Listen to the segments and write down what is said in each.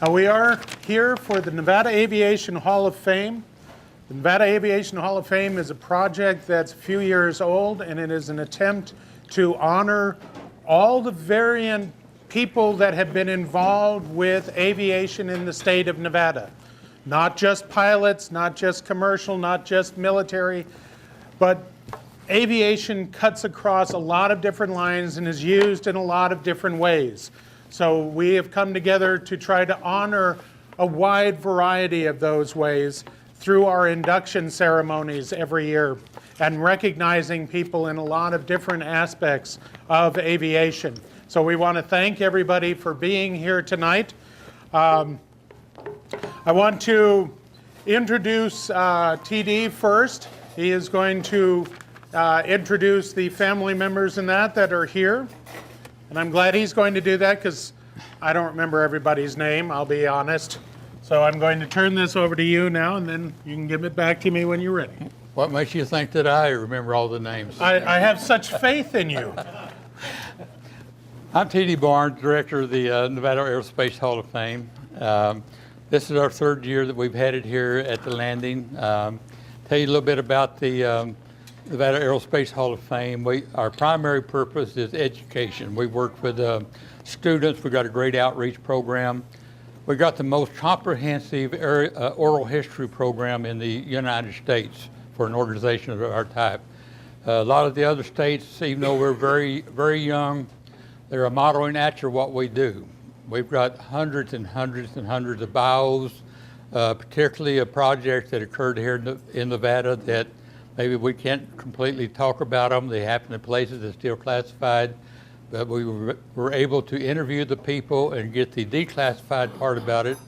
We are here for the Nevada Aviation Hall of Fame. The Nevada Aviation Hall of Fame is a project that's a few years old, and it is an attempt to honor all the variant people that have been involved with aviation in the state of Nevada. Not just pilots, not just commercial, not just military, but aviation cuts across a lot of different lines and is used in a lot of different ways. So we have come together to try to honor a wide variety of those ways through our induction ceremonies every year and recognizing people in a lot of different aspects of aviation. So we want to thank everybody for being here tonight. I want to introduce TD first. He is going to introduce the family members and that are here. And I'm glad he's going to do that because I don't remember everybody's name, I'll be honest. So I'm going to turn this over to you now, and then you can give it back to me when you're ready. What makes you think that I remember all the names? I have such faith in you. I'm T.D. Barnes, director of the Nevada Aerospace Hall of Fame. This is our third year that we've had it here at the landing. Tell you a little bit about the Nevada Aerospace Hall of Fame. Our primary purpose is education. We work with students. We've got a great outreach program. We've got the most comprehensive oral history program in the United States for an organization of our type. A lot of the other states, even though we're very, very young, they're modeling after what we do. We've got hundreds and hundreds and hundreds of bios, particularly a project that occurred here in Nevada that maybe we can't completely talk about them. They happen in places that's still classified, but we were able to interview the people and get the declassified part about it.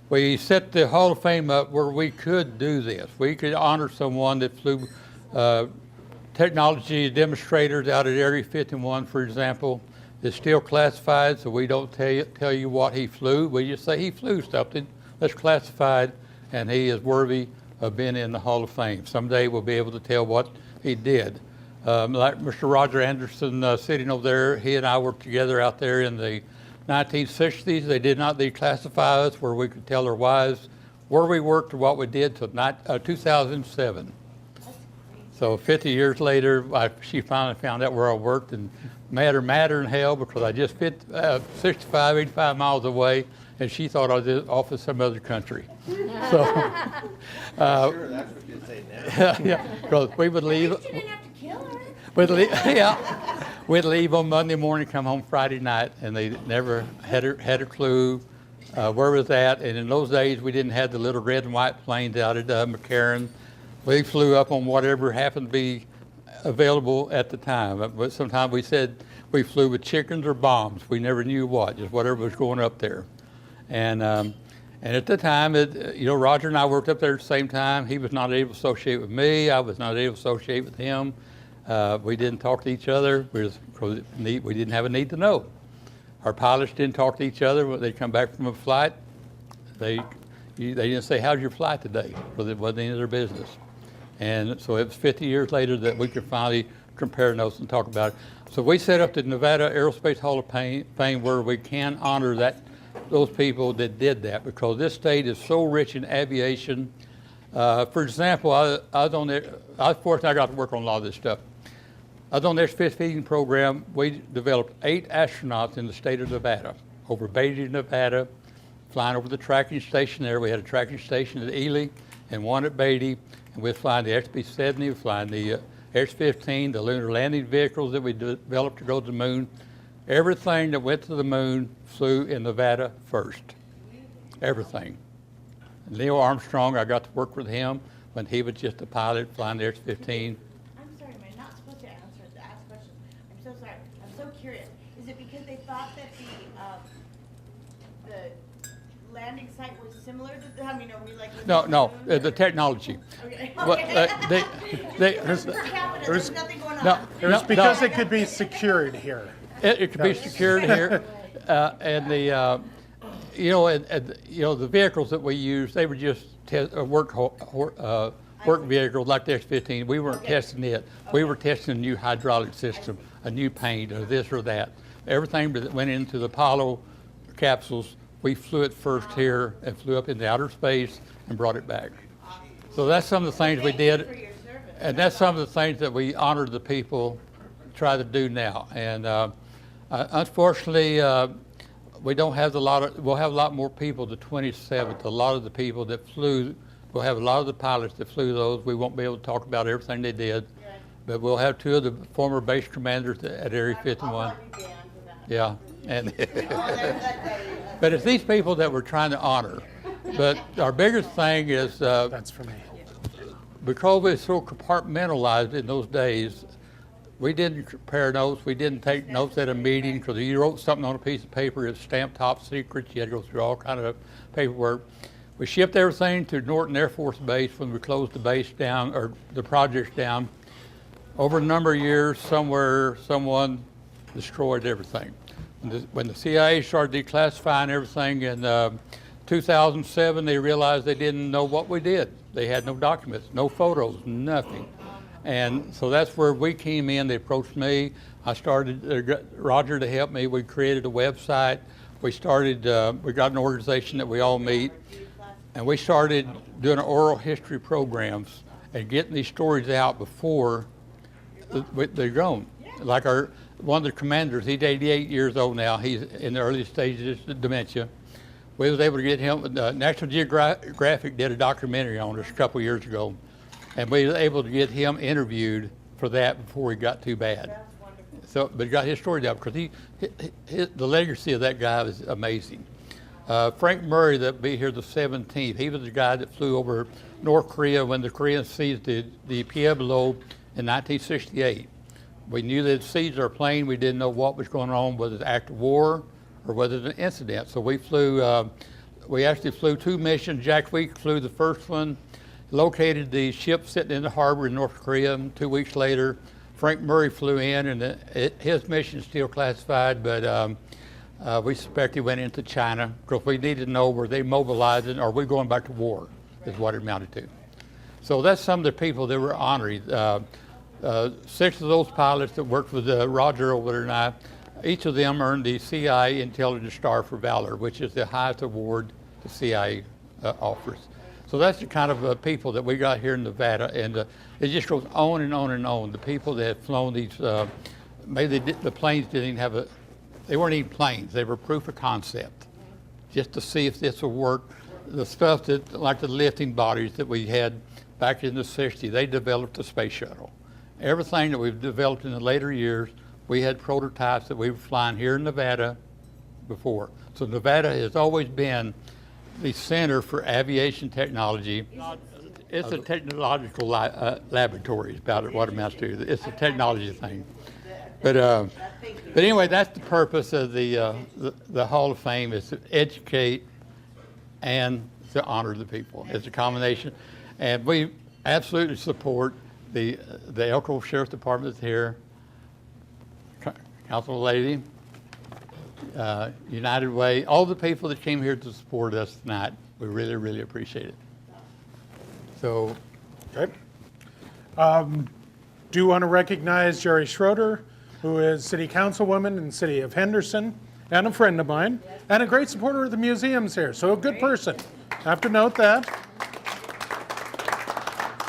We set the Hall of Fame up where we could do this. We could honor someone that flew technology demonstrators out at Area 51, for example. It's still classified, so we don't tell you what he flew. We just say he flew something that's classified, and he is worthy of being in the Hall of Fame. Someday we'll be able to tell what he did. Like Mr. Roger Anderson sitting over there, he and I worked together out there in the 1960s. They did not declassify us where we could tell our wives where we worked or what we did till 2007. So 50 years later, she finally found out where I worked, and madder in hell because I just fit 65, 85 miles away, and she thought I was off in some other country. So, sure, that's what you'd say now. yeah, because we would leave. You didn't have to kill her. We'd leave on Monday morning, come home Friday night, and they never had a clue where was that. And in those days, we didn't have the little red and white planes out at McCarran. We flew up on whatever happened to be available at the time. But sometimes we said we flew with chickens or bombs. We never knew what, just whatever was going up there. And at the time, Roger and I worked up there at the same time. He was not able to associate with me. I was not able to associate with him. We didn't talk to each other because we didn't have a need to know. Our pilots didn't talk to each other when they'd come back from a flight. They didn't say, "How's your flight today?" Because it wasn't any of their business. And so it was 50 years later that we could finally compare notes and talk about it. So we set up the Nevada Aerospace Hall of Fame where we can honor those people that did that, because this state is so rich in aviation. For example, I was fortunate I got to work on a lot of this stuff. I was on the Aerospace program. We developed 8 astronauts in the state of Nevada, over Beatty, Nevada, flying over the tracking station there. We had a tracking station at Ely and one at Beatty. And we're flying the XB-70, we're flying the X-15, the lunar landing vehicles that we developed to go to the moon. Everything that went to the moon flew in Nevada first. Everything. Neil Armstrong, I got to work with him when he was just a pilot flying the X-15. I'm sorry, am I not supposed to ask questions? I'm so sorry. I'm so curious. Is it because they thought that the landing site was similar to the, are we like... No, the technology. Okay. There's nothing going on. No, It was because it could be secured here. It could be secured here, and the the vehicles that we used, they were just work vehicles like the X-15. We weren't testing it. We were testing a new hydraulic system, a new paint, or this or that. Everything that went into the Apollo capsules we flew it first here and flew up into outer space and brought it back. So that's some of the things we Thank you did. for your service. And that's some of the things that we honored the people try to do now. And unfortunately, we don't have we'll have a lot more people the 27th. A lot of the people that flew, we'll have a lot of the pilots that flew those. We won't be able to talk about everything they did, but we'll have 2 of the former base commanders at Area 51. I'll probably be on for that. Yeah, and Oh, that day. but it's these people that we're trying to honor. But our biggest thing is That's for me. because we were so compartmentalized in those days, we didn't compare notes. We didn't take notes at a meeting because you wrote something on a piece of paper, it's stamped top secret. You had to go through all kind of paperwork. We shipped everything to Norton Air Force Base when we closed the base down, or the projects down. Over a number of years, someone destroyed everything. When the CIA started declassifying everything in 2007, they realized they didn't know what we did. They had no documents, no photos, nothing. And so that's where we came in. They approached me. I started, Roger to help me. We created a website. We got an organization that we all meet. And we started doing oral history programs and getting these stories out before they're grown. Like one of the commanders, he's 88 years old now. He's in the early stages of dementia. We was able to get him, National Geographic did a documentary on us a couple years ago, and we were able to get him interviewed for that before he got too bad. So, but he got his story out because the legacy of that guy is amazing. Frank Murray, that'll be here the 17th, he was the guy that flew over North Korea when the Koreans seized the Pueblo in 1968. We knew they'd seized our plane. We didn't know what was going on, whether it's an act of war or whether it's an incident. So we actually flew 2 missions. Jack Week flew the first one, located the ship sitting in the harbor in North Korea. 2 weeks later, Frank Murray flew in, and his mission is still classified, but we suspect he went into China because we needed to know, were they mobilizing or are we going back to war, is what it amounted to. So that's some of the people that were honored. 6 of those pilots that worked with Roger over there and I, each of them earned the CIA Intelligence Star for Valor, which is the highest award the CIA offers. So that's the kind of people that we got here in Nevada, and it just goes on and on and on. The people that have flown these, maybe the planes didn't even have they weren't even planes, they were proof of concept, just to see if this would work. The stuff that, like the lifting bodies that we had back in the 60s, they developed the space shuttle. Everything that we've developed in the later years, we had prototypes that we were flying here in Nevada before. So Nevada has always been the center for aviation technology. It's a technological laboratory, is about what it amounts to. It's a technology thing. But anyway, that's the purpose of the Hall of Fame, is to educate and to honor the people. It's a combination. And we absolutely support the Elko Sheriff's Department that's here, Council Lady, United Way, all the people that came here to support us tonight. We really, really appreciate it. So, Okay. Do want to recognize Jerry Schroeder, who is City Councilwoman in the City of Henderson, and a friend of mine, and a great supporter of the museums here, so a good person. Have to note that.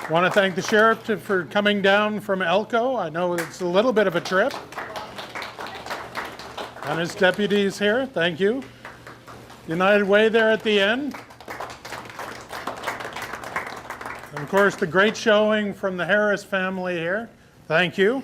Want to thank the sheriff for coming down from Elko. I know it's a little bit of a trip. And his deputies here, thank you. United Way there at the end. And of course, the great showing from the Harris family here. Thank you.